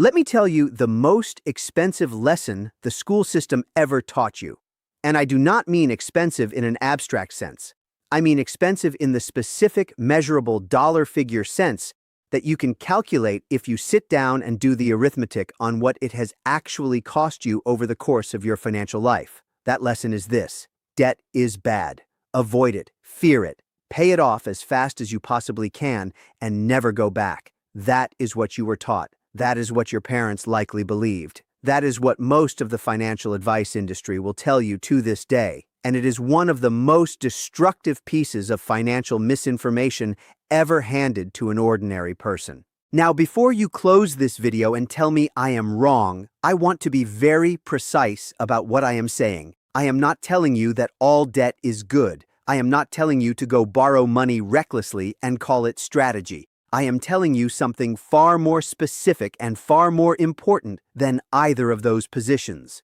Let me tell you the most expensive lesson the school system ever taught you. And I do not mean expensive in an abstract sense. I mean expensive in the specific, measurable dollar figure sense that you can calculate if you sit down and do the arithmetic on what it has actually cost you over the course of your financial life. That lesson is this: debt is bad. Avoid it, fear it, pay it off as fast as you possibly can, and never go back. That is what you were taught. That is what your parents likely believed. That is what most of the financial advice industry will tell you to this day, and it is one of the most destructive pieces of financial misinformation ever handed to an ordinary person. Now, before you close this video and tell me I am wrong, I want to be very precise about what I am saying. I am not telling you that all debt is good. I am not telling you to go borrow money recklessly and call it strategy. I am telling you something far more specific and far more important than either of those positions.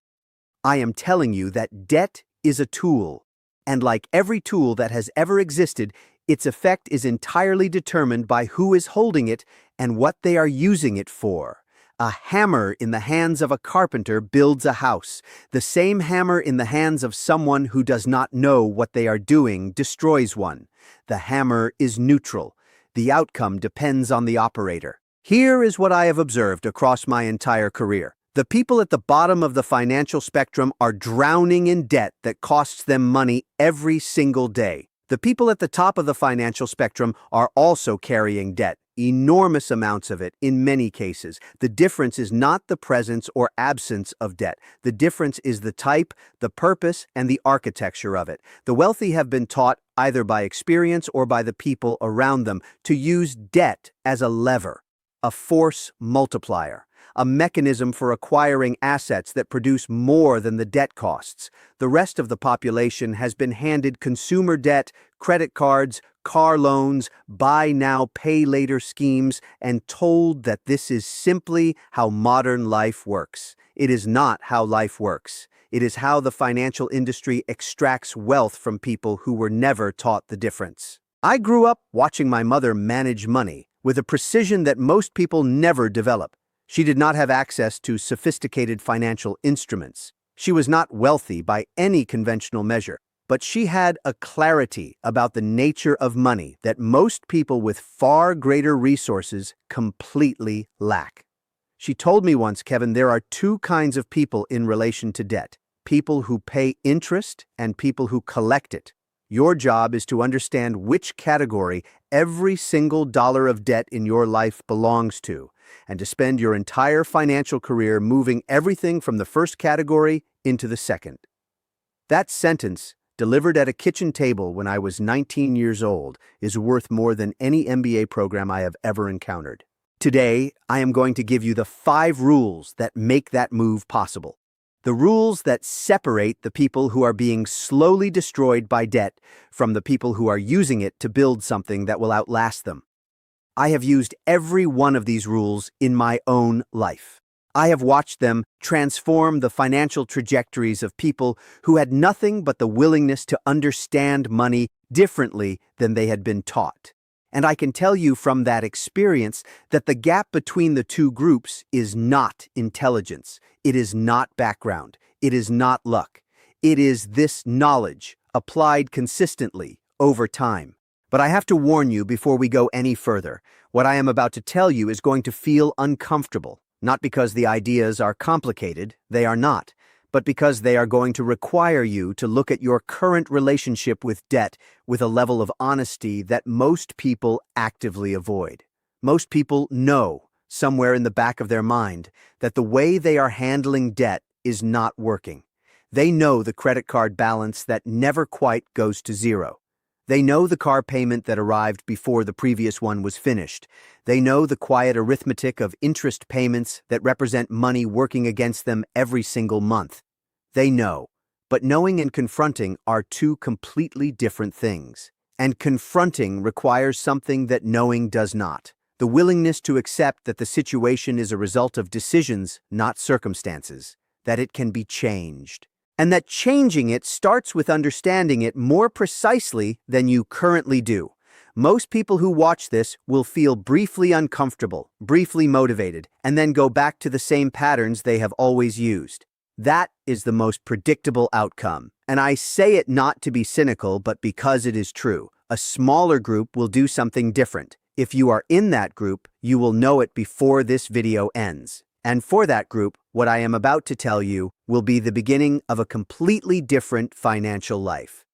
I am telling you that debt is a tool, and like every tool that has ever existed, its effect is entirely determined by who is holding it and what they are using it for. A hammer in the hands of a carpenter builds a house. The same hammer in the hands of someone who does not know what they are doing destroys one. The hammer is neutral. The outcome depends on the operator. Here is what I have observed across my entire career. The people at the bottom of the financial spectrum are drowning in debt that costs them money every single day. The people at the top of the financial spectrum are also carrying debt, enormous amounts of it in many cases. The difference is not the presence or absence of debt. The difference is the type, the purpose, and the architecture of it. The wealthy have been taught, either by experience or by the people around them, to use debt as a lever, a force multiplier, a mechanism for acquiring assets that produce more than the debt costs. The rest of the population has been handed consumer debt, credit cards, car loans, buy now, pay later schemes, and told that this is simply how modern life works. It is not how life works. It is how the financial industry extracts wealth from people who were never taught the difference. I grew up watching my mother manage money with a precision that most people never develop. She did not have access to sophisticated financial instruments. She was not wealthy by any conventional measure, but she had a clarity about the nature of money that most people with far greater resources completely lack. She told me once, Kevin, there are two kinds of people in relation to debt: people who pay interest and people who collect it. Your job is to understand which category every single dollar of debt in your life belongs to, and to spend your entire financial career moving everything from the first category into the second. That sentence, delivered at a kitchen table when I was 19 years old, is worth more than any MBA program I have ever encountered. Today, I am going to give you the 5 rules that make that move possible. The rules that separate the people who are being slowly destroyed by debt from the people who are using it to build something that will outlast them. I have used every one of these rules in my own life. I have watched them transform the financial trajectories of people who had nothing but the willingness to understand money differently than they had been taught. And I can tell you from that experience that the gap between the two groups is not intelligence. It is not background. It is not luck. It is this knowledge applied consistently over time. But I have to warn you before we go any further. What I am about to tell you is going to feel uncomfortable, not because the ideas are complicated, they are not, but because they are going to require you to look at your current relationship with debt with a level of honesty that most people actively avoid. Most people know, somewhere in the back of their mind, that the way they are handling debt is not working. They know the credit card balance that never quite goes to zero. They know the car payment that arrived before the previous one was finished. They know the quiet arithmetic of interest payments that represent money working against them every single month. They know, but knowing and confronting are two completely different things. And confronting requires something that knowing does not: the willingness to accept that the situation is a result of decisions, not circumstances, that it can be changed, and that changing it starts with understanding it more precisely than you currently do. Most people who watch this will feel briefly uncomfortable, briefly motivated, and then go back to the same patterns they have always used. That is the most predictable outcome. And I say it not to be cynical, but because it is true. A smaller group will do something different. If you are in that group, you will know it before this video ends. And for that group, what I am about to tell you will be the beginning of a completely different financial life.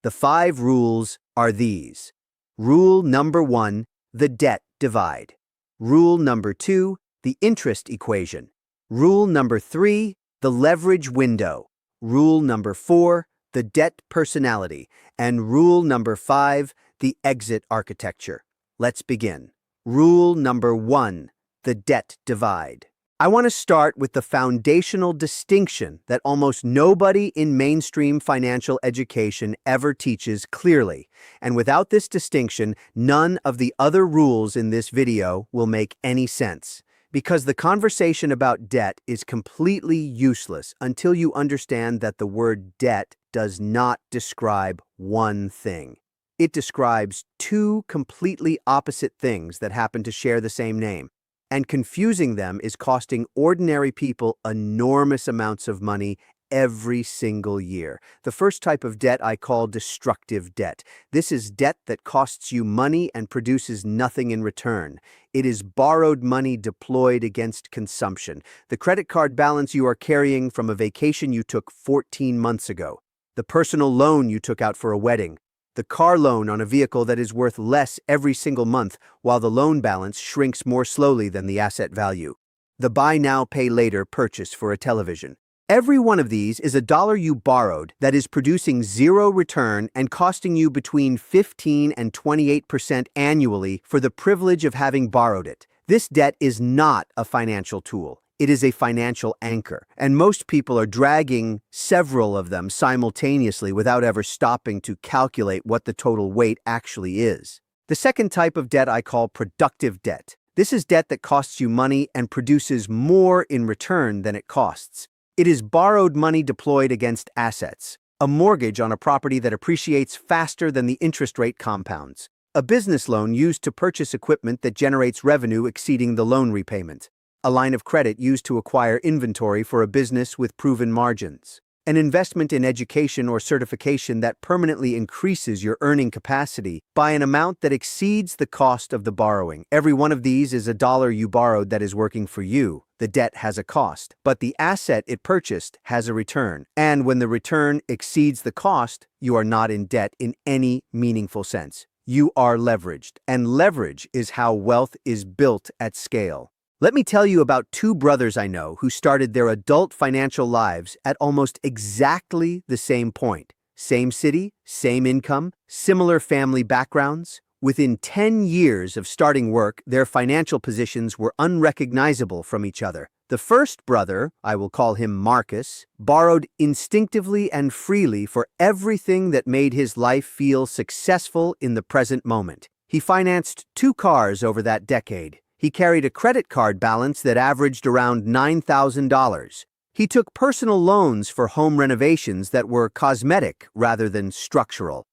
The 5 rules are these. Rule number 1, the debt divide. Rule number 2, the interest equation. Rule number 3, the leverage window. Rule number 4, the debt personality. And rule number 5, the exit architecture. Let's begin. Rule number 1, the debt divide. I want to start with the foundational distinction that almost nobody in mainstream financial education ever teaches clearly. And without this distinction, none of the other rules in this video will make any sense. Because the conversation about debt is completely useless until you understand that the word debt does not describe one thing. It describes 2 completely opposite things that happen to share the same name. And confusing them is costing ordinary people enormous amounts of money every single year. The first type of debt I call destructive debt. This is debt that costs you money and produces nothing in return. It is borrowed money deployed against consumption. The credit card balance you are carrying from a vacation you took 14 months ago. The personal loan you took out for a wedding. The car loan on a vehicle that is worth less every single month, while the loan balance shrinks more slowly than the asset value. The buy now, pay later purchase for a television. Every one of these is a dollar you borrowed that is producing 0 return and costing you between 15 and 28% annually for the privilege of having borrowed it. This debt is not a financial tool. It is a financial anchor, and most people are dragging several of them simultaneously without ever stopping to calculate what the total weight actually is. The second type of debt I call productive debt. This is debt that costs you money and produces more in return than it costs. It is borrowed money deployed against assets. A mortgage on a property that appreciates faster than the interest rate compounds. A business loan used to purchase equipment that generates revenue exceeding the loan repayment. A line of credit used to acquire inventory for a business with proven margins. An investment in education or certification that permanently increases your earning capacity by an amount that exceeds the cost of the borrowing. Every one of these is a dollar you borrowed that is working for you. The debt has a cost, but the asset it purchased has a return. And when the return exceeds the cost, you are not in debt in any meaningful sense. You are leveraged, and leverage is how wealth is built at scale. Let me tell you about 2 brothers I know who started their adult financial lives at almost exactly the same point. Same city, same income, similar family backgrounds. Within 10 years of starting work, their financial positions were unrecognizable from each other. The first brother, I will call him Marcus, borrowed instinctively and freely for everything that made his life feel successful in the present moment. He financed 2 cars over that decade. He carried a credit card balance that averaged around $9,000. He took personal loans for home renovations that were cosmetic rather than structural.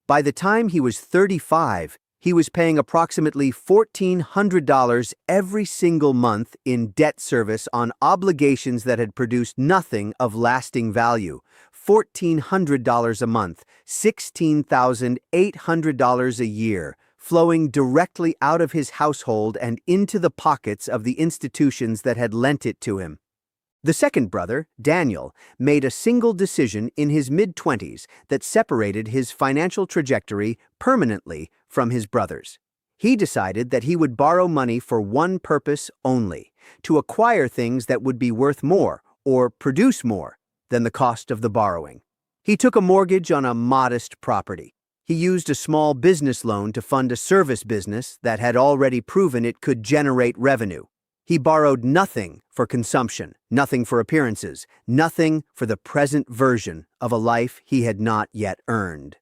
By the time he was 35, he was paying approximately $1,400 every single month in debt service on obligations that had produced nothing of lasting value. $1,400 a month, $16,800 a year, flowing directly out of his household and into the pockets of the institutions that had lent it to him. The second brother, Daniel, made a single decision in his mid-20s that separated his financial trajectory permanently from his brothers. He decided that he would borrow money for one purpose only, to acquire things that would be worth more or produce more than the cost of the borrowing. He took a mortgage on a modest property. He used a small business loan to fund a service business that had already proven it could generate revenue. He borrowed nothing for consumption, nothing for appearances, nothing for the present version of a life he had not yet earned.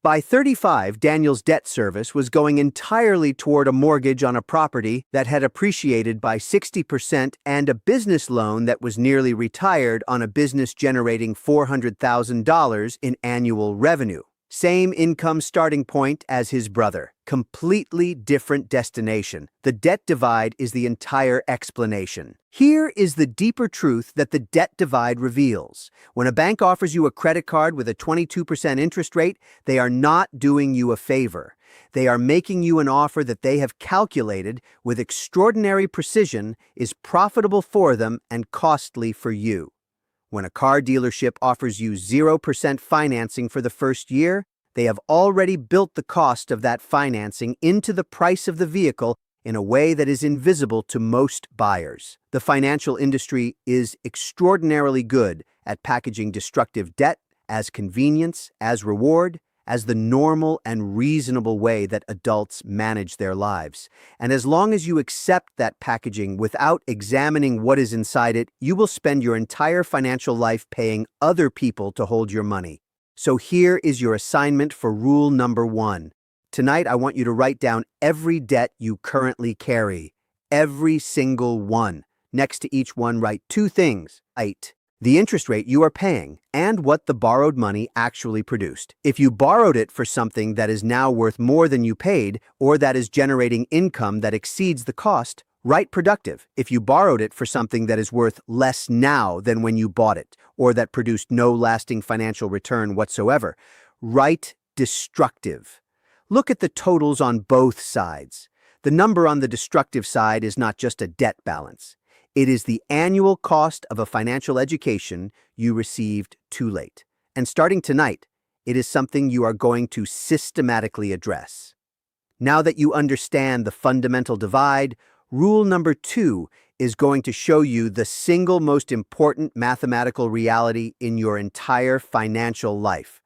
By 35, Daniel's debt service was going entirely toward a mortgage on a property that had appreciated by 60% and a business loan that was nearly retired on a business generating $400,000 in annual revenue. Same income starting point as his brother. Completely different destination. The debt divide is the entire explanation. Here is the deeper truth that the debt divide reveals. When a bank offers you a credit card with a 22% interest rate, they are not doing you a favor. They are making you an offer that they have calculated with extraordinary precision is profitable for them and costly for you. When a car dealership offers you 0% financing for the first year, they have already built the cost of that financing into the price of the vehicle in a way that is invisible to most buyers. The financial industry is extraordinarily good at packaging destructive debt as convenience, as reward, as the normal and reasonable way that adults manage their lives. And as long as you accept that packaging without examining what is inside it, you will spend your entire financial life paying other people to hold your money. So here is your assignment for rule number 1. Tonight, I want you to write down every debt you currently carry. Every single one. Next to each one, write 2 things. The interest rate you are paying, and what the borrowed money actually produced. If you borrowed it for something that is now worth more than you paid, or that is generating income that exceeds the cost, write productive. If you borrowed it for something that is worth less now than when you bought it, or that produced no lasting financial return whatsoever, write destructive. Look at the totals on both sides. The number on the destructive side is not just a debt balance. It is the annual cost of a financial education you received too late. And starting tonight, it is something you are going to systematically address. Now that you understand the fundamental divide, rule number 2 is going to show you the single most important mathematical reality in your entire financial life.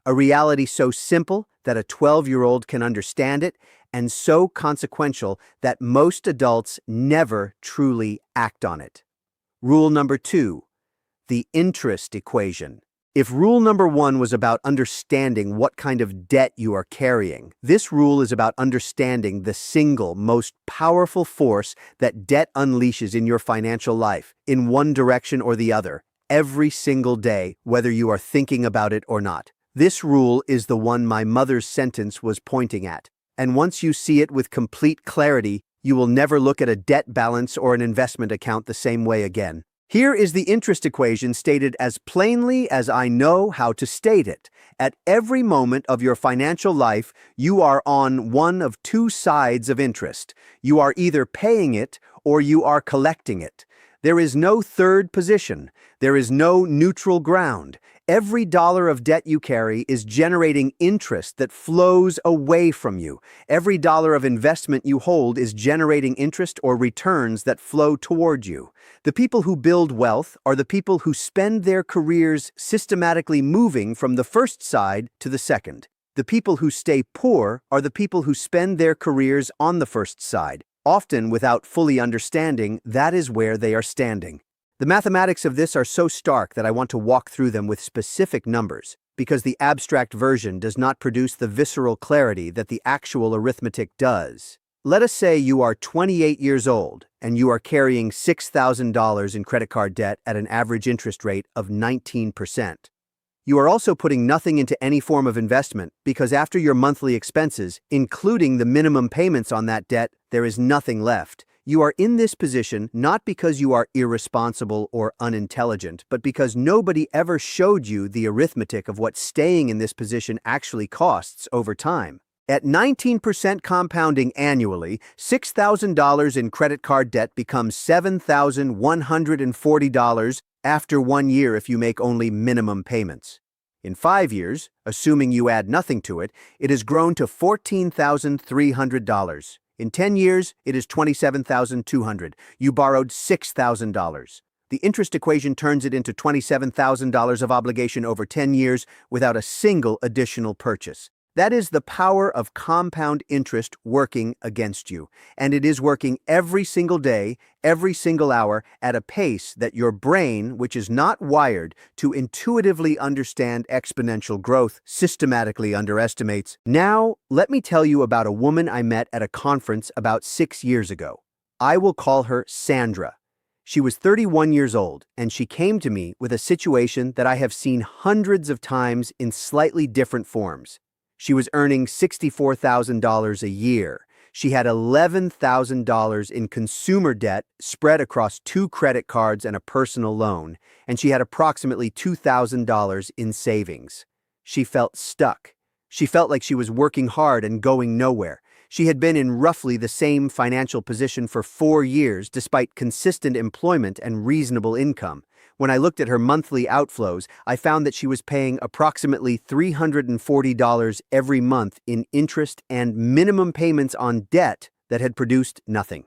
A reality so simple that a 12-year-old can understand it, and so consequential that most adults never truly act on it. Rule number 2, the interest equation. If rule number 1 was about understanding what kind of debt you are carrying, this rule is about understanding the single most powerful force that debt unleashes in your financial life, in one direction or the other, every single day, whether you are thinking about it or not. This rule is the one my mother's sentence was pointing at. And once you see it with complete clarity, you will never look at a debt balance or an investment account the same way again. Here is the interest equation stated as plainly as I know how to state it. At every moment of your financial life, you are on one of 2 sides of interest. You are either paying it or you are collecting it. There is no third position. There is no neutral ground. Every dollar of debt you carry is generating interest that flows away from you. Every dollar of investment you hold is generating interest or returns that flow toward you. The people who build wealth are the people who spend their careers systematically moving from the first side to the second. The people who stay poor are the people who spend their careers on the first side, often without fully understanding that is where they are standing. The mathematics of this are so stark that I want to walk through them with specific numbers, because the abstract version does not produce the visceral clarity that the actual arithmetic does. Let us say you are 28 years old and you are carrying $6,000 in credit card debt at an average interest rate of 19%. You are also putting nothing into any form of investment because after your monthly expenses, including the minimum payments on that debt, there is nothing left. You are in this position not because you are irresponsible or unintelligent, but because nobody ever showed you the arithmetic of what staying in this position actually costs over time. At 19% compounding annually, $6,000 in credit card debt becomes $7,140 after 1 year if you make only minimum payments. In 5 years, assuming you add nothing to it, it has grown to $14,300. In 10 years, it is $27,200. You borrowed $6,000. The interest equation turns it into $27,000 of obligation over 10 years without a single additional purchase. That is the power of compound interest working against you. And it is working every single day, every single hour, at a pace that your brain, which is not wired to intuitively understand exponential growth, systematically underestimates. Now, let me tell you about a woman I met at a conference about 6 years ago. I will call her Sandra. She was 31 years old, and she came to me with a situation that I have seen hundreds of times in slightly different forms. She was earning $64,000 a year. She had $11,000 in consumer debt spread across 2 credit cards and a personal loan, and she had approximately $2,000 in savings. She felt stuck. She felt like she was working hard and going nowhere. She had been in roughly the same financial position for 4 years despite consistent employment and reasonable income. When I looked at her monthly outflows, I found that she was paying approximately $340 every month in interest and minimum payments on debt that had produced nothing.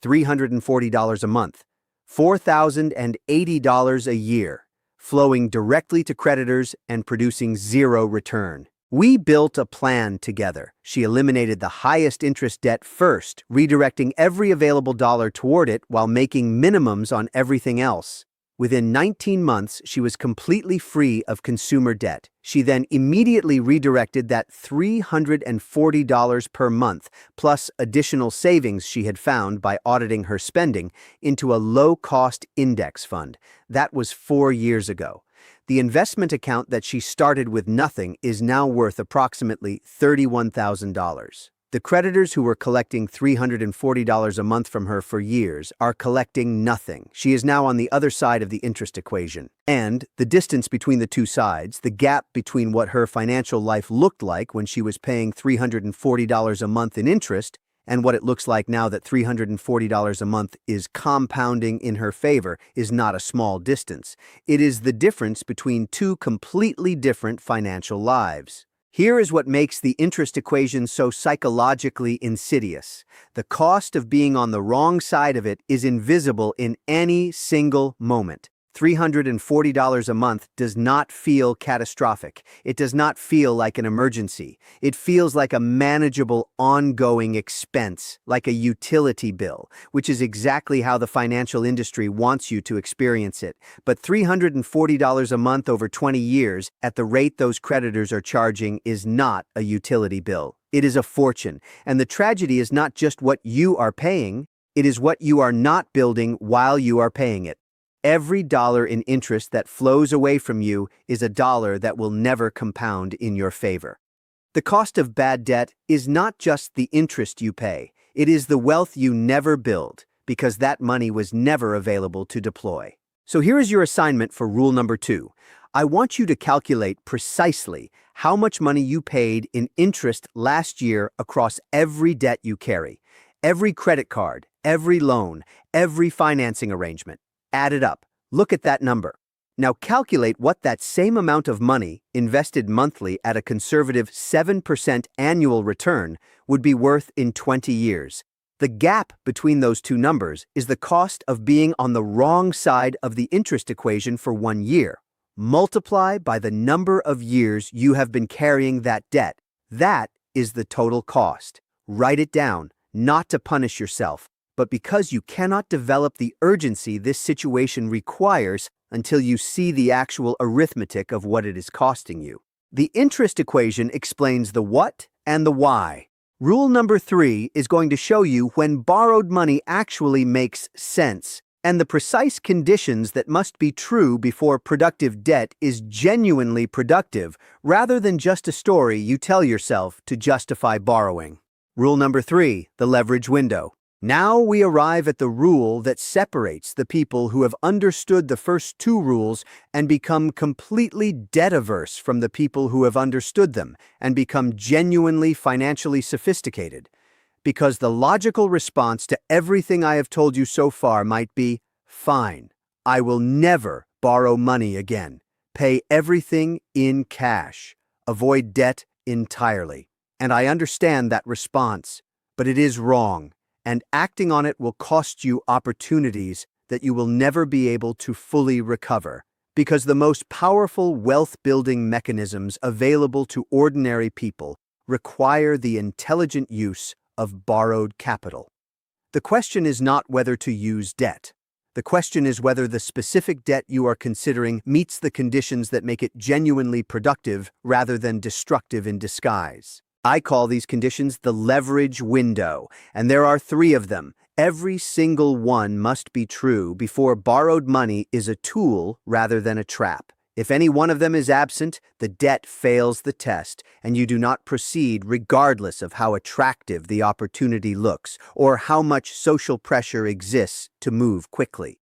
$340 a month, $4,080 a year, flowing directly to creditors and producing zero return. We built a plan together. She eliminated the highest interest debt first, redirecting every available dollar toward it while making minimums on everything else. Within 19 months, she was completely free of consumer debt. She then immediately redirected that $340 per month, plus additional savings she had found by auditing her spending, into a low-cost index fund. That was 4 years ago. The investment account that she started with nothing is now worth approximately $31,000. The creditors who were collecting $340 a month from her for years are collecting nothing. She is now on the other side of the interest equation. And the distance between the two sides, the gap between what her financial life looked like when she was paying $340 a month in interest and what it looks like now that $340 a month is compounding in her favor, is not a small distance. It is the difference between 2 completely different financial lives. Here is what makes the interest equation so psychologically insidious. The cost of being on the wrong side of it is invisible in any single moment. $340 a month does not feel catastrophic. It does not feel like an emergency. It feels like a manageable, ongoing expense, like a utility bill, which is exactly how the financial industry wants you to experience it. But $340 a month over 20 years, at the rate those creditors are charging, is not a utility bill. It is a fortune. And the tragedy is not just what you are paying, it is what you are not building while you are paying it. Every dollar in interest that flows away from you is a dollar that will never compound in your favor. The cost of bad debt is not just the interest you pay, it is the wealth you never build, because that money was never available to deploy. So here is your assignment for rule number 2. I want you to calculate precisely how much money you paid in interest last year across every debt you carry, every credit card, every loan, every financing arrangement. Add it up. Look at that number. Now calculate what that same amount of money, invested monthly at a conservative 7% annual return, would be worth in 20 years. The gap between those two numbers is the cost of being on the wrong side of the interest equation for 1 year. Multiply by the number of years you have been carrying that debt. That is the total cost. Write it down, not to punish yourself, but because you cannot develop the urgency this situation requires until you see the actual arithmetic of what it is costing you. The interest equation explains the what and the why. Rule number 3 is going to show you when borrowed money actually makes sense, and the precise conditions that must be true before productive debt is genuinely productive, rather than just a story you tell yourself to justify borrowing. Rule number 3, the leverage window. Now we arrive at the rule that separates the people who have understood the first 2 rules and become completely debt-averse from the people who have understood them and become genuinely financially sophisticated. Because the logical response to everything I have told you so far might be, fine, I will never borrow money again. Pay everything in cash. Avoid debt entirely. And I understand that response, but it is wrong. And acting on it will cost you opportunities that you will never be able to fully recover, because the most powerful wealth-building mechanisms available to ordinary people require the intelligent use of borrowed capital. The question is not whether to use debt. The question is whether the specific debt you are considering meets the conditions that make it genuinely productive rather than destructive in disguise. I call these conditions the leverage window, and there are 3 of them: Every single one must be true before borrowed money is a tool rather than a trap. If any one of them is absent, the debt fails the test, and you do not proceed regardless of how attractive the opportunity looks or how much social pressure exists to move quickly.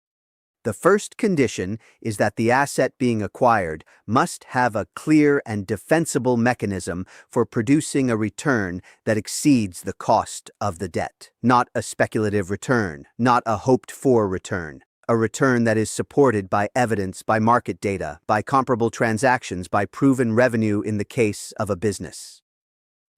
The first condition is that the asset being acquired must have a clear and defensible mechanism for producing a return that exceeds the cost of the debt. Not a speculative return, not a hoped-for return. A return that is supported by evidence, by market data, by comparable transactions, by proven revenue in the case of a business.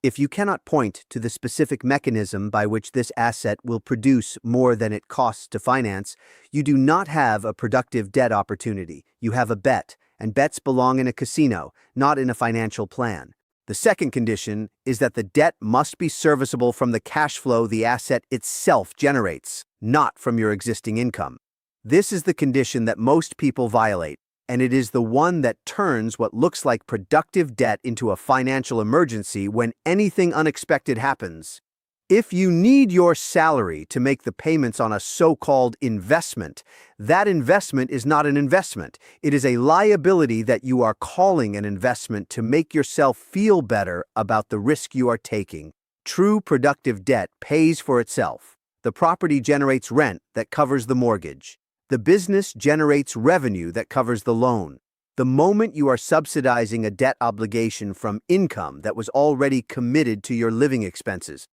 If you cannot point to the specific mechanism by which this asset will produce more than it costs to finance, you do not have a productive debt opportunity. You have a bet, and bets belong in a casino, not in a financial plan. The second condition is that the debt must be serviceable from the cash flow the asset itself generates, not from your existing income. This is the condition that most people violate, and it is the one that turns what looks like productive debt into a financial emergency when anything unexpected happens. If you need your salary to make the payments on a so-called investment, that investment is not an investment. It is a liability that you are calling an investment to make yourself feel better about the risk you are taking. True productive debt pays for itself. The property generates rent that covers the mortgage. The business generates revenue that covers the loan. The moment you are subsidizing a debt obligation from income that was already committed to your living expenses,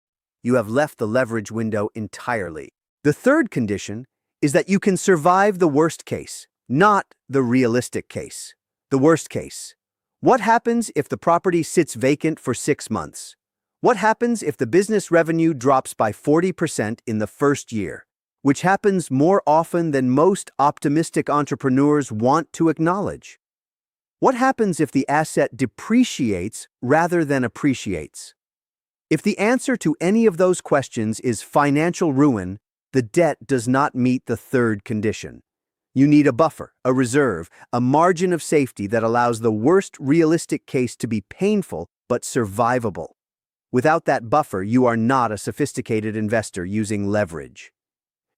you have left the leverage window entirely. The third condition is that you can survive the worst case, not the realistic case. The worst case. What happens if the property sits vacant for 6 months? What happens if the business revenue drops by 40% in the first year? Which happens more often than most optimistic entrepreneurs want to acknowledge. What happens if the asset depreciates rather than appreciates? If the answer to any of those questions is financial ruin, the debt does not meet the third condition. You need a buffer, a reserve, a margin of safety that allows the worst realistic case to be painful but survivable. Without that buffer, you are not a sophisticated investor using leverage.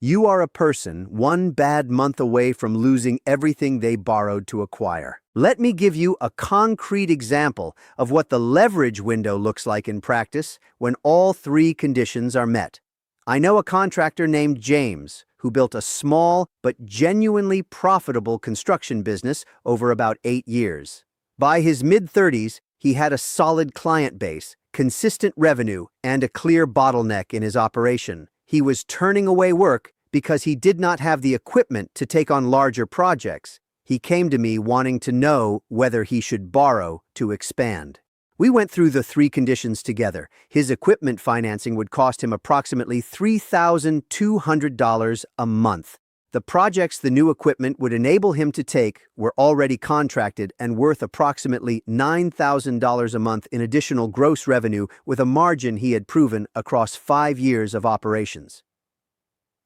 You are a person one bad month away from losing everything they borrowed to acquire. Let me give you a concrete example of what the leverage window looks like in practice when all three conditions are met. I know a contractor named James who built a small but genuinely profitable construction business over about 8 years. By his mid-30s, he had a solid client base, consistent revenue, and a clear bottleneck in his operation. He was turning away work because he did not have the equipment to take on larger projects. He came to me wanting to know whether he should borrow to expand. We went through the three conditions together. His equipment financing would cost him approximately $3,200 a month. The projects the new equipment would enable him to take were already contracted and worth approximately $9,000 a month in additional gross revenue with a margin he had proven across 5 years of operations.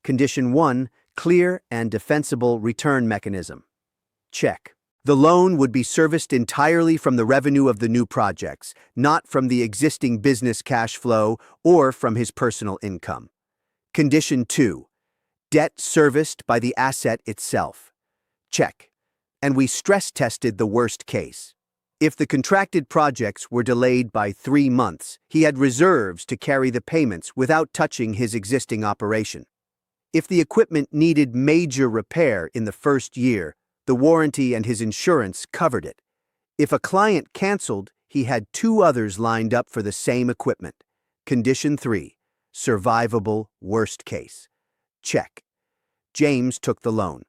Condition 1, clear and defensible return mechanism. Check. The loan would be serviced entirely from the revenue of the new projects, not from the existing business cash flow or from his personal income. Condition 2, debt serviced by the asset itself. Check. And we stress-tested the worst case. If the contracted projects were delayed by 3 months, he had reserves to carry the payments without touching his existing operation. If the equipment needed major repair in the first year, the warranty and his insurance covered it. If a client canceled, he had 2 others lined up for the same equipment. Condition 3, survivable worst case. Check. James took the loan.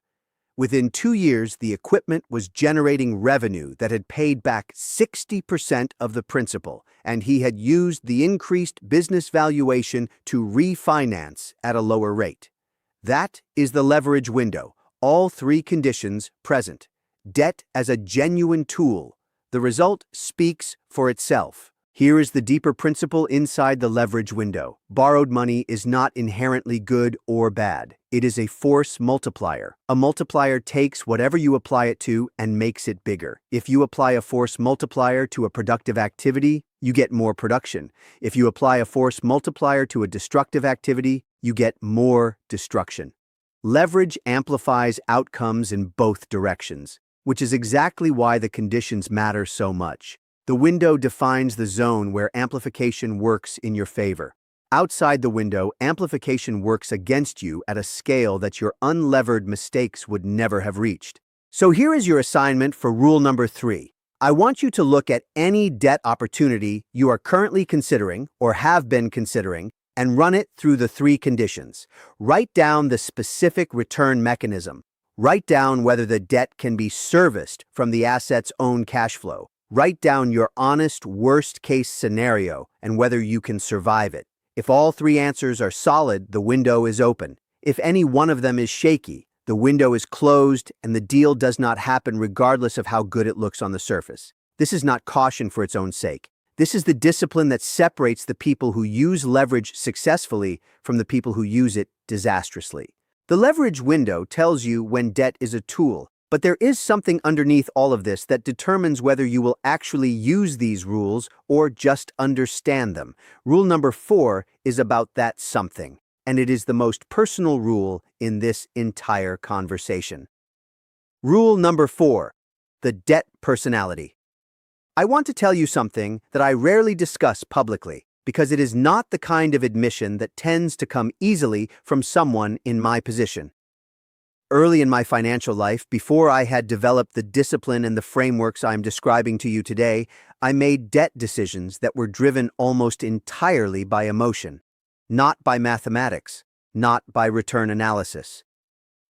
Within 2 years, the equipment was generating revenue that had paid back 60% of the principal, and he had used the increased business valuation to refinance at a lower rate. That is the leverage window. All 3 conditions present. Debt as a genuine tool. The result speaks for itself. Here is the deeper principle inside the leverage window. Borrowed money is not inherently good or bad. It is a force multiplier. A multiplier takes whatever you apply it to and makes it bigger. If you apply a force multiplier to a productive activity, you get more production. If you apply a force multiplier to a destructive activity, you get more destruction. Leverage amplifies outcomes in both directions, which is exactly why the conditions matter so much. The window defines the zone where amplification works in your favor. Outside the window, amplification works against you at a scale that your unlevered mistakes would never have reached. So here is your assignment for rule number 3. I want you to look at any debt opportunity you are currently considering or have been considering and run it through the 3 conditions. Write down the specific return mechanism. Write down whether the debt can be serviced from the asset's own cash flow. Write down your honest worst-case scenario and whether you can survive it. If all 3 answers are solid, the window is open. If any one of them is shaky, the window is closed and the deal does not happen regardless of how good it looks on the surface. This is not caution for its own sake. This is the discipline that separates the people who use leverage successfully from the people who use it disastrously. The leverage window tells you when debt is a tool, but there is something underneath all of this that determines whether you will actually use these rules or just understand them. Rule number 4 is about that something, and it is the most personal rule in this entire conversation. Rule number 4, the debt personality. I want to tell you something that I rarely discuss publicly, because it is not the kind of admission that tends to come easily from someone in my position. Early in my financial life, before I had developed the discipline and the frameworks I'm describing to you today, I made debt decisions that were driven almost entirely by emotion, not by mathematics, not by return analysis,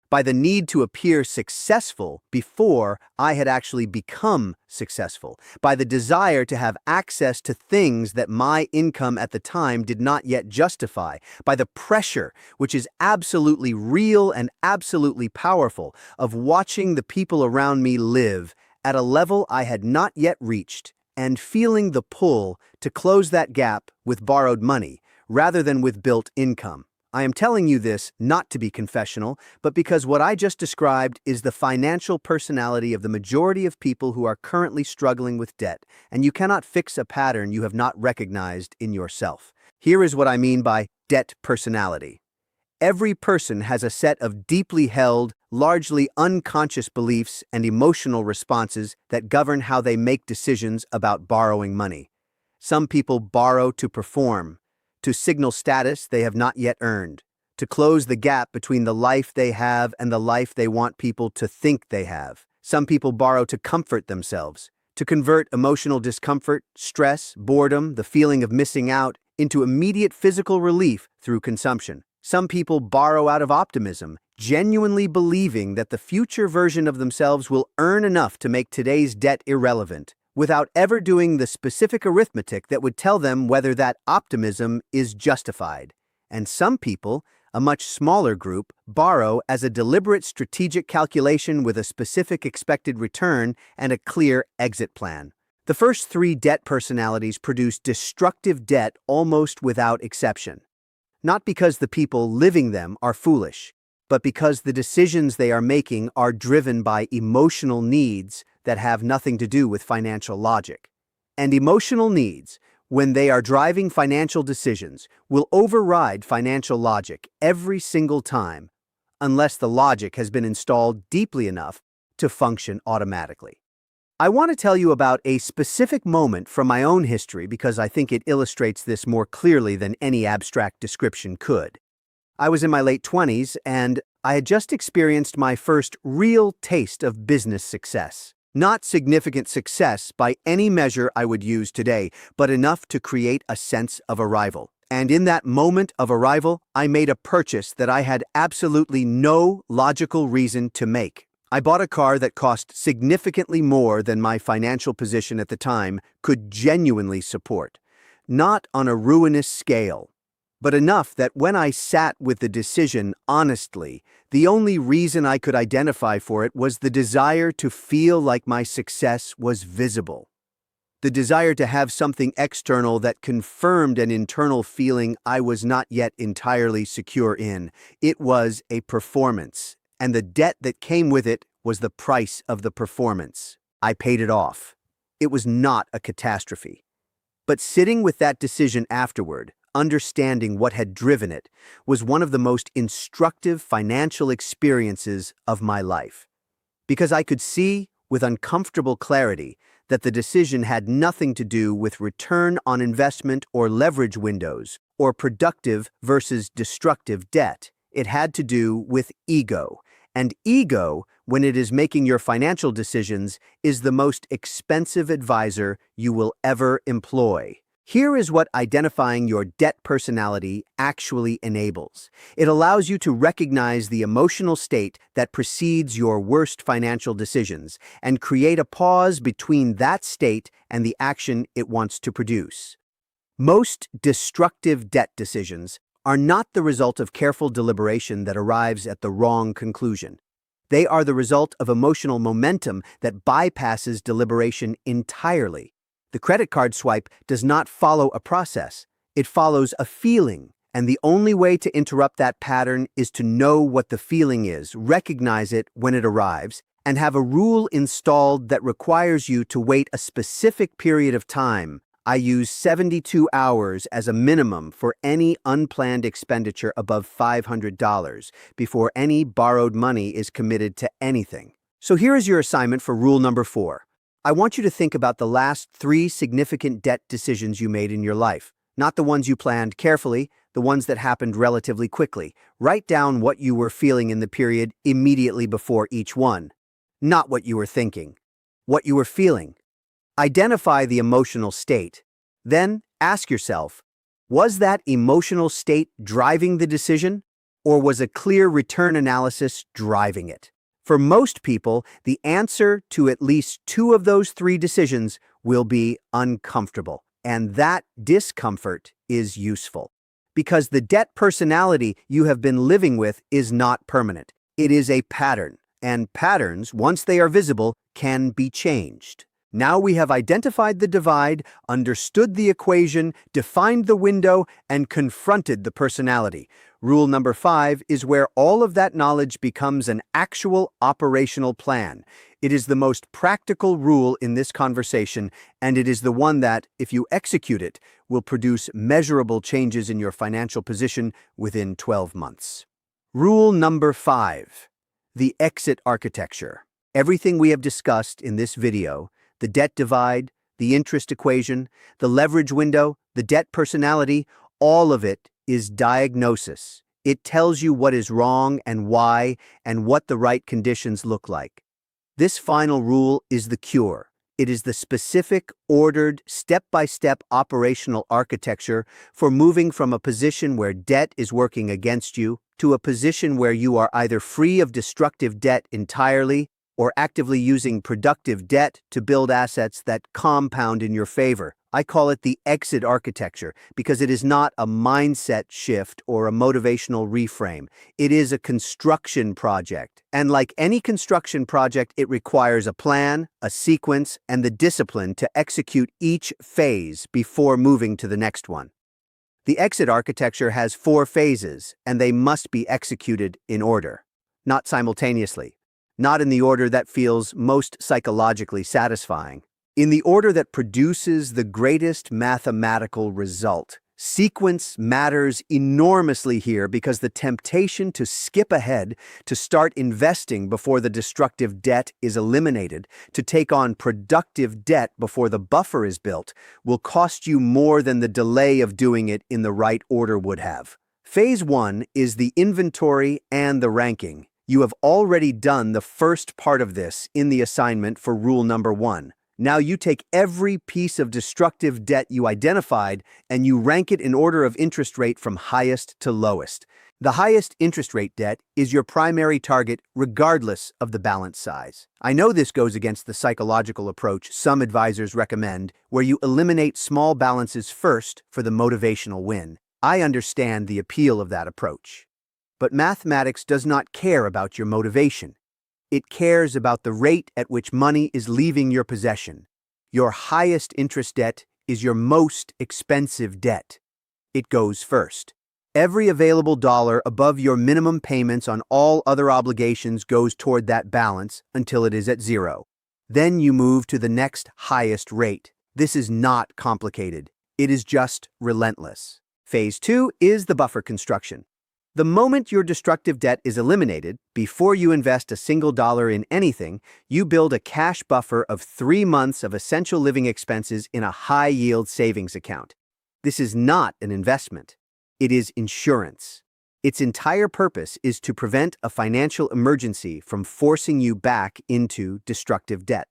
by the need to appear successful before I had actually become successful, by the desire to have access to things that my income at the time did not yet justify, by the pressure, which is absolutely real and absolutely powerful, of watching the people around me live at a level I had not yet reached, and feeling the pull to close that gap with borrowed money rather than with built income. I am telling you this not to be confessional, but because what I just described is the financial personality of the majority of people who are currently struggling with debt, and you cannot fix a pattern you have not recognized in yourself. Here is what I mean by debt personality. Every person has a set of deeply held, largely unconscious beliefs and emotional responses that govern how they make decisions about borrowing money. Some people borrow to perform, to signal status they have not yet earned, to close the gap between the life they have and the life they want people to think they have. Some people borrow to comfort themselves, to convert emotional discomfort, stress, boredom, the feeling of missing out, into immediate physical relief through consumption. Some people borrow out of optimism, genuinely believing that the future version of themselves will earn enough to make today's debt irrelevant, without ever doing the specific arithmetic that would tell them whether that optimism is justified. And some people, a much smaller group, borrow as a deliberate strategic calculation with a specific expected return and a clear exit plan. The first 3 debt personalities produce destructive debt almost without exception. Not because the people living them are foolish, but because the decisions they are making are driven by emotional needs that have nothing to do with financial logic. And emotional needs, when they are driving financial decisions, will override financial logic every single time, unless the logic has been installed deeply enough to function automatically. I want to tell you about a specific moment from my own history because I think it illustrates this more clearly than any abstract description could. I was in my late 20s and I had just experienced my first real taste of business success. Not significant success by any measure I would use today, but enough to create a sense of arrival. And in that moment of arrival, I made a purchase that I had absolutely no logical reason to make. I bought a car that cost significantly more than my financial position at the time could genuinely support. Not on a ruinous scale, but enough that when I sat with the decision honestly, the only reason I could identify for it was the desire to feel like my success was visible. The desire to have something external that confirmed an internal feeling I was not yet entirely secure in. It was a performance, and the debt that came with it was the price of the performance. I paid it off. It was not a catastrophe. But sitting with that decision afterward, understanding what had driven it was one of the most instructive financial experiences of my life. Because I could see, with uncomfortable clarity, that the decision had nothing to do with return on investment or leverage windows, or productive versus destructive debt. It had to do with ego. And ego, when it is making your financial decisions, is the most expensive advisor you will ever employ. Here is what identifying your debt personality actually enables. It allows you to recognize the emotional state that precedes your worst financial decisions and create a pause between that state and the action it wants to produce. Most destructive debt decisions are not the result of careful deliberation that arrives at the wrong conclusion. They are the result of emotional momentum that bypasses deliberation entirely. The credit card swipe does not follow a process. It follows a feeling, and the only way to interrupt that pattern is to know what the feeling is, recognize it when it arrives, and have a rule installed that requires you to wait a specific period of time. I use 72 hours as a minimum for any unplanned expenditure above $500 before any borrowed money is committed to anything. So here is your assignment for rule number 4. I want you to think about the last 3 significant debt decisions you made in your life, not the ones you planned carefully, the ones that happened relatively quickly. Write down what you were feeling in the period immediately before each one, not what you were thinking, what you were feeling. Identify the emotional state. Then ask yourself, was that emotional state driving the decision, or was a clear return analysis driving it? For most people, the answer to at least 2 of those 3 decisions will be uncomfortable, and that discomfort is useful. Because the debt personality you have been living with is not permanent. It is a pattern, and patterns, once they are visible, can be changed. Now we have identified the divide, understood the equation, defined the window, and confronted the personality. Rule number 5 is where all of that knowledge becomes an actual operational plan. It is the most practical rule in this conversation, and it is the one that, if you execute it, will produce measurable changes in your financial position within 12 months. Rule number 5, the exit architecture. Everything we have discussed in this video, the debt divide, the interest equation, the leverage window, the debt personality, all of it is diagnosis. It tells you what is wrong and why and what the right conditions look like. This final rule is the cure. It is the specific, ordered, step-by-step operational architecture for moving from a position where debt is working against you to a position where you are either free of destructive debt entirely or actively using productive debt to build assets that compound in your favor. I call it the exit architecture because it is not a mindset shift or a motivational reframe. It is a construction project. And like any construction project, it requires a plan, a sequence, and the discipline to execute each phase before moving to the next one. The exit architecture has 4 phases, and they must be executed in order, not simultaneously. Not in the order that feels most psychologically satisfying. In the order that produces the greatest mathematical result. Sequence matters enormously here because the temptation to skip ahead, to start investing before the destructive debt is eliminated, to take on productive debt before the buffer is built, will cost you more than the delay of doing it in the right order would have. Phase 1 is the inventory and the ranking. You have already done the first part of this in the assignment for rule number 1. Now you take every piece of destructive debt you identified and you rank it in order of interest rate from highest to lowest. The highest interest rate debt is your primary target regardless of the balance size. I know this goes against the psychological approach some advisors recommend, where you eliminate small balances first for the motivational win. I understand the appeal of that approach. But mathematics does not care about your motivation. It cares about the rate at which money is leaving your possession. Your highest interest debt is your most expensive debt. It goes first. Every available dollar above your minimum payments on all other obligations goes toward that balance until it is at 0. Then you move to the next highest rate. This is not complicated. It is just relentless. Phase 2 is the buffer construction. The moment your destructive debt is eliminated, before you invest a single dollar in anything, you build a cash buffer of 3 months of essential living expenses in a high-yield savings account. This is not an investment. It is insurance. Its entire purpose is to prevent a financial emergency from forcing you back into destructive debt.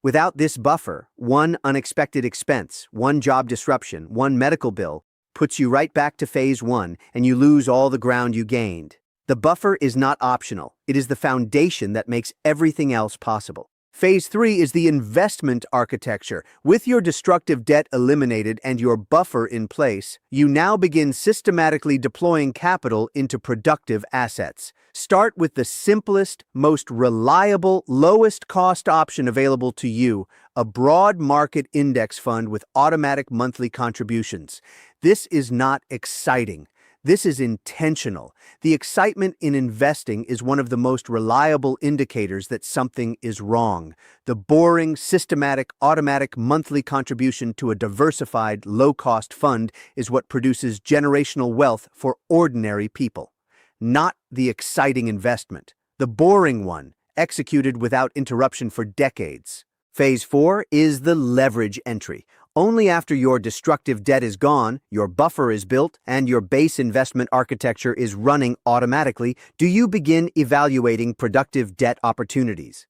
Without this buffer, one unexpected expense, one job disruption, one medical bill, puts you right back to phase 1 and you lose all the ground you gained. The buffer is not optional. It is the foundation that makes everything else possible. Phase 3 is the investment architecture. With your destructive debt eliminated and your buffer in place, you now begin systematically deploying capital into productive assets. Start with the simplest, most reliable, lowest cost option available to you, a broad market index fund with automatic monthly contributions. This is not exciting. This is intentional. The excitement in investing is one of the most reliable indicators that something is wrong. The boring, systematic, automatic monthly contribution to a diversified, low-cost fund is what produces generational wealth for ordinary people. Not the exciting investment, the boring one, executed without interruption for decades. Phase 4 is the leverage entry. Only after your destructive debt is gone, your buffer is built, and your base investment architecture is running automatically, do you begin evaluating productive debt opportunities.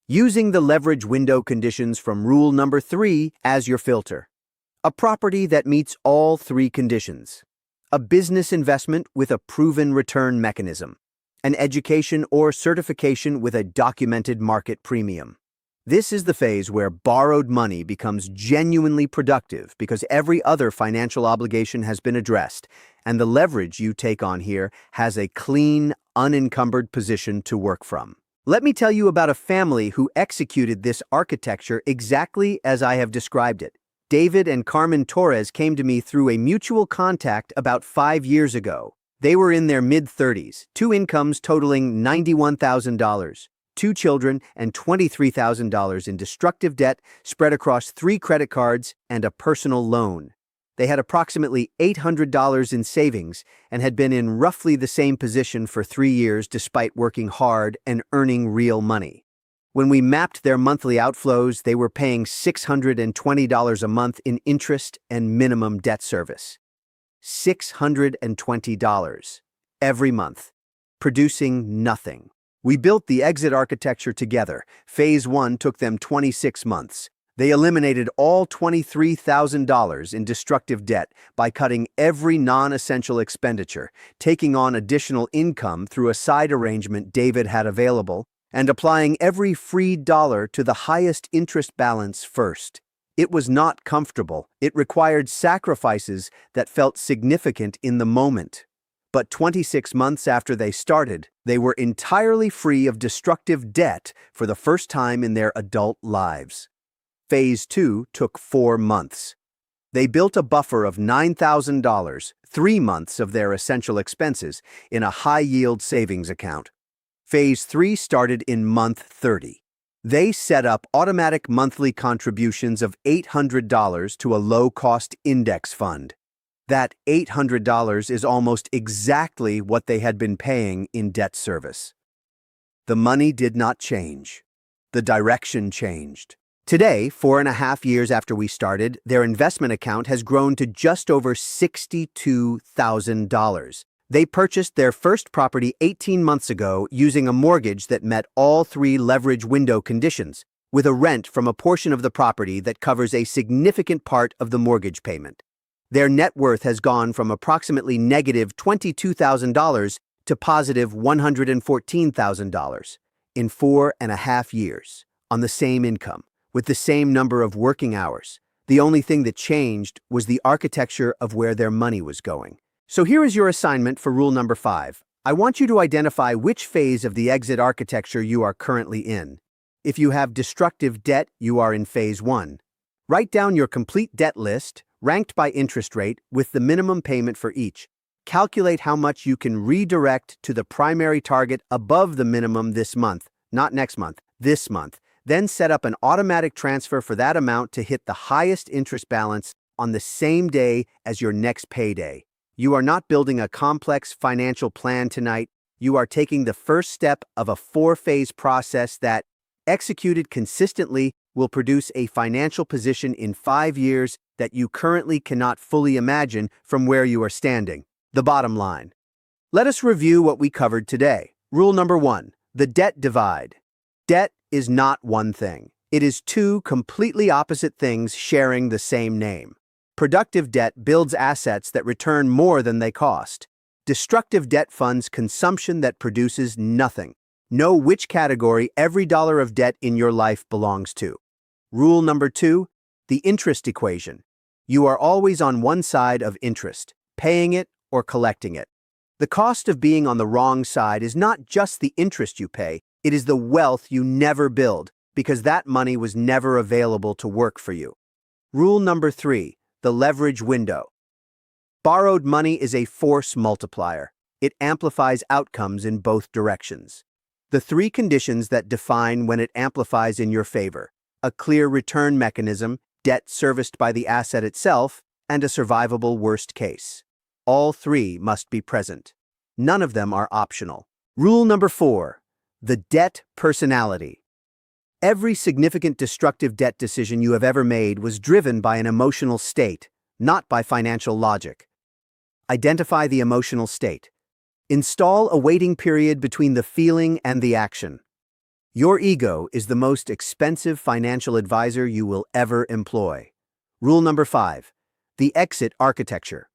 Using the leverage window conditions from rule number 3 as your filter. A property that meets all 3 conditions. A business investment with a proven return mechanism. An education or certification with a documented market premium. This is the phase where borrowed money becomes genuinely productive because every other financial obligation has been addressed, and the leverage you take on here has a clean, unencumbered position to work from. Let me tell you about a family who executed this architecture exactly as I have described it. David and Carmen Torres came to me through a mutual contact about 5 years ago. They were in their mid-30s, 2 incomes totaling $91,000. 2 children, and $23,000 in destructive debt spread across 3 credit cards and a personal loan. They had approximately $800 in savings and had been in roughly the same position for 3 years despite working hard and earning real money. When we mapped their monthly outflows, they were paying $620 a month in interest and minimum debt service. $620 every month, producing nothing. We built the exit architecture together. Phase 1 took them 26 months. They eliminated all $23,000 in destructive debt by cutting every non-essential expenditure, taking on additional income through a side arrangement David had available, and applying every free dollar to the highest interest balance first. It was not comfortable. It required sacrifices that felt significant in the moment. But 26 months after they started, they were entirely free of destructive debt for the first time in their adult lives. Phase 2 took 4 months. They built a buffer of $9,000, 3 months of their essential expenses, in a high-yield savings account. Phase 3 started in month 30. They set up automatic monthly contributions of $800 to a low-cost index fund. That $800 is almost exactly what they had been paying in debt service. The money did not change. The direction changed. Today, 4.5 years after we started, their investment account has grown to just over $62,000. They purchased their first property 18 months ago using a mortgage that met all 3 leverage window conditions, with a rent from a portion of the property that covers a significant part of the mortgage payment. Their net worth has gone from approximately negative $22,000 to positive $114,000 in 4.5 years, on the same income, with the same number of working hours. The only thing that changed was the architecture of where their money was going. So here is your assignment for rule number 5. I want you to identify which phase of the exit architecture you are currently in. If you have destructive debt, you are in phase 1. Write down your complete debt list, ranked by interest rate, with the minimum payment for each. Calculate how much you can redirect to the primary target above the minimum this month, not next month, this month. Then set up an automatic transfer for that amount to hit the highest interest balance on the same day as your next payday. You are not building a complex financial plan tonight. You are taking the first step of a four-phase process that, executed consistently, will produce a financial position in 5 years that you currently cannot fully imagine from where you are standing. The bottom line. Let us review what we covered today. Rule number 1, the debt divide. Debt is not one thing. It is two completely opposite things sharing the same name. Productive debt builds assets that return more than they cost. Destructive debt funds consumption that produces nothing. Know which category every dollar of debt in your life belongs to. Rule number 2, the interest equation. You are always on one side of interest, paying it or collecting it. The cost of being on the wrong side is not just the interest you pay, it is the wealth you never build, because that money was never available to work for you. Rule number 3, the leverage window. Borrowed money is a force multiplier. It amplifies outcomes in both directions. The 3 conditions that define when it amplifies in your favor: a clear return mechanism, debt serviced by the asset itself, and a survivable worst case. All 3 must be present. None of them are optional. Rule number 4, the debt personality. Every significant destructive debt decision you have ever made was driven by an emotional state, not by financial logic. Identify the emotional state. Install a waiting period between the feeling and the action. Your ego is the most expensive financial advisor you will ever employ. Rule number 5, the exit architecture.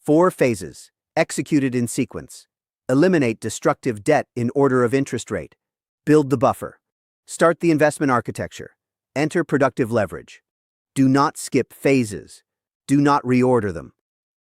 4 phases, executed in sequence. Eliminate destructive debt in order of interest rate. Build the buffer. Start the investment architecture. Enter productive leverage. Do not skip phases. Do not reorder them.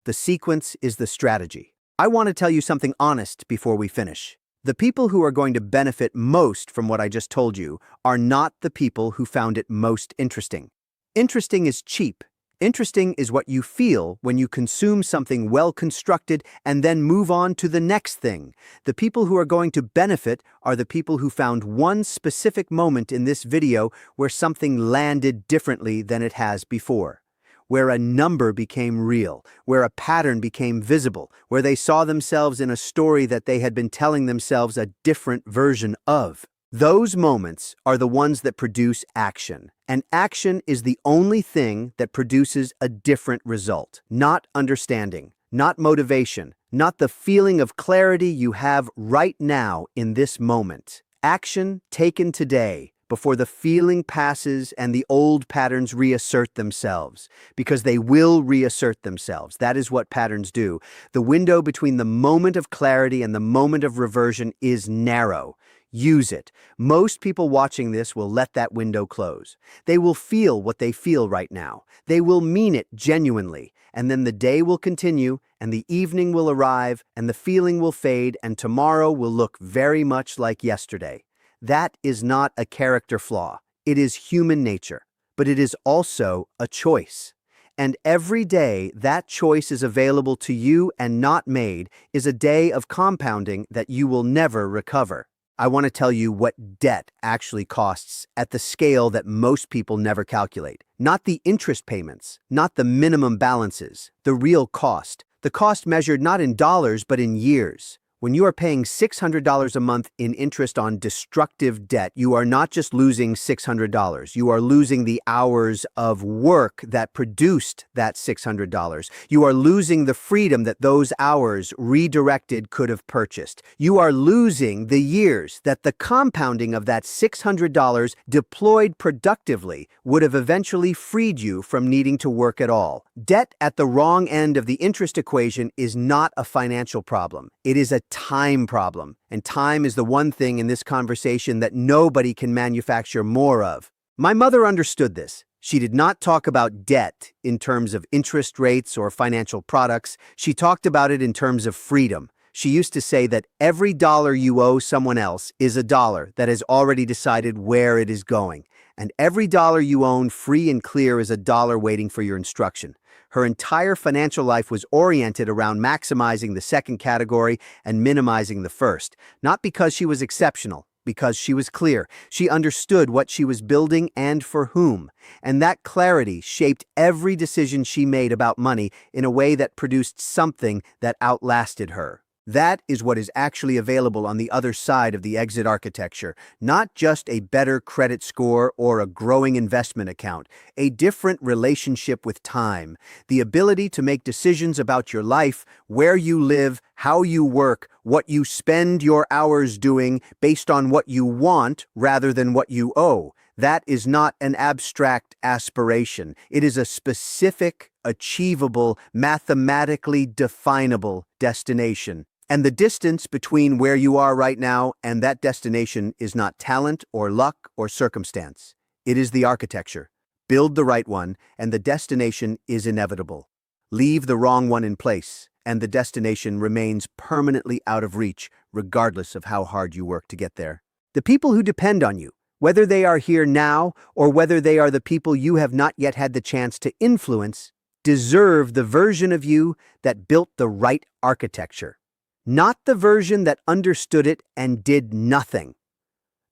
The sequence is the strategy. I want to tell you something honest before we finish. The people who are going to benefit most from what I just told you are not the people who found it most interesting. Interesting is cheap. Interesting is what you feel when you consume something well-constructed and then move on to the next thing. The people who are going to benefit are the people who found one specific moment in this video where something landed differently than it has before, where a number became real, where a pattern became visible, where they saw themselves in a story that they had been telling themselves a different version of. Those moments are the ones that produce action, and action is the only thing that produces a different result. Not understanding, not motivation, not the feeling of clarity you have right now in this moment. Action taken today, before the feeling passes and the old patterns reassert themselves, because they will reassert themselves. That is what patterns do. The window between the moment of clarity and the moment of reversion is narrow. Use it. Most people watching this will let that window close. They will feel what they feel right now. They will mean it genuinely, and then the day will continue, and the evening will arrive, and the feeling will fade, and tomorrow will look very much like yesterday. That is not a character flaw. It is human nature, but it is also a choice. And every day that choice is available to you and not made is a day of compounding that you will never recover. I want to tell you what debt actually costs at the scale that most people never calculate. Not the interest payments, not the minimum balances, the real cost. The cost measured not in dollars but in years. When you are paying $600 a month in interest on destructive debt, you are not just losing $600. You are losing the hours of work that produced that $600. You are losing the freedom that those hours redirected could have purchased. You are losing the years that the compounding of that $600 deployed productively would have eventually freed you from needing to work at all. Debt at the wrong end of the interest equation is not a financial problem. It is a time problem, and time is the one thing in this conversation that nobody can manufacture more of. My mother understood this. She did not talk about debt in terms of interest rates or financial products. She talked about it in terms of freedom. She used to say that every dollar you owe someone else is a dollar that has already decided where it is going, and every dollar you own free and clear is a dollar waiting for your instruction. Her entire financial life was oriented around maximizing the second category and minimizing the first, not because she was exceptional, because she was clear. She understood what she was building and for whom. And that clarity shaped every decision she made about money in a way that produced something that outlasted her. That is what is actually available on the other side of the exit architecture, not just a better credit score or a growing investment account, a different relationship with time, the ability to make decisions about your life, where you live, how you work, what you spend your hours doing based on what you want rather than what you owe. That is not an abstract aspiration. It is a specific, achievable, mathematically definable destination. And the distance between where you are right now and that destination is not talent or luck or circumstance. It is the architecture. Build the right one, and the destination is inevitable. Leave the wrong one in place, and the destination remains permanently out of reach, regardless of how hard you work to get there. The people who depend on you, whether they are here now or whether they are the people you have not yet had the chance to influence, deserve the version of you that built the right architecture. Not the version that understood it and did nothing.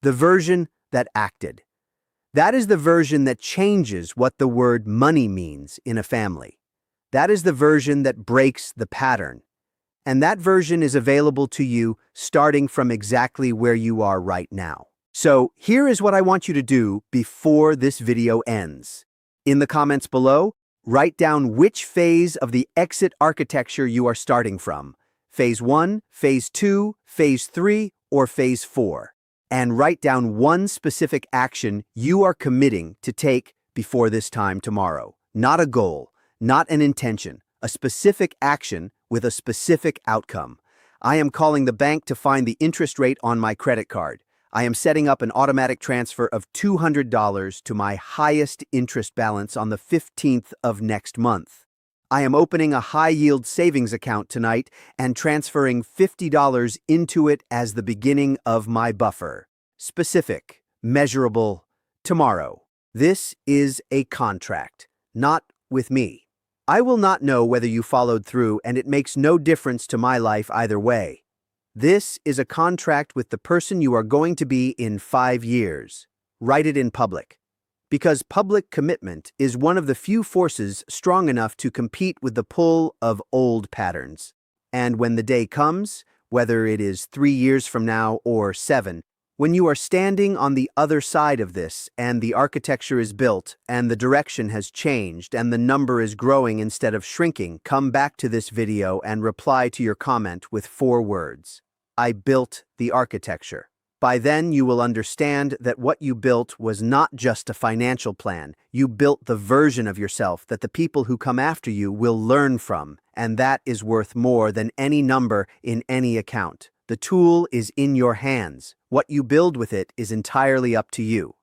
The version that acted. That is the version that changes what the word money means in a family. That is the version that breaks the pattern. And that version is available to you starting from exactly where you are right now. So here is what I want you to do before this video ends. In the comments below, write down which phase of the exit architecture you are starting from. Phase 1, Phase 2, Phase 3, or Phase 4. And write down one specific action you are committing to take before this time tomorrow. Not a goal, not an intention, a specific action with a specific outcome. I am calling the bank to find the interest rate on my credit card. I am setting up an automatic transfer of $200 to my highest interest balance on the 15th of next month. I am opening a high-yield savings account tonight and transferring $50 into it as the beginning of my buffer. Specific, measurable, tomorrow. This is a contract, not with me. I will not know whether you followed through, and it makes no difference to my life either way. This is a contract with the person you are going to be in 5 years. Write it in public. Because public commitment is one of the few forces strong enough to compete with the pull of old patterns. And when the day comes, whether it is 3 years from now or 7, when you are standing on the other side of this and the architecture is built and the direction has changed and the number is growing instead of shrinking, come back to this video and reply to your comment with 4 words. I built the architecture. By then, you will understand that what you built was not just a financial plan. You built the version of yourself that the people who come after you will learn from, and that is worth more than any number in any account. The tool is in your hands. What you build with it is entirely up to you.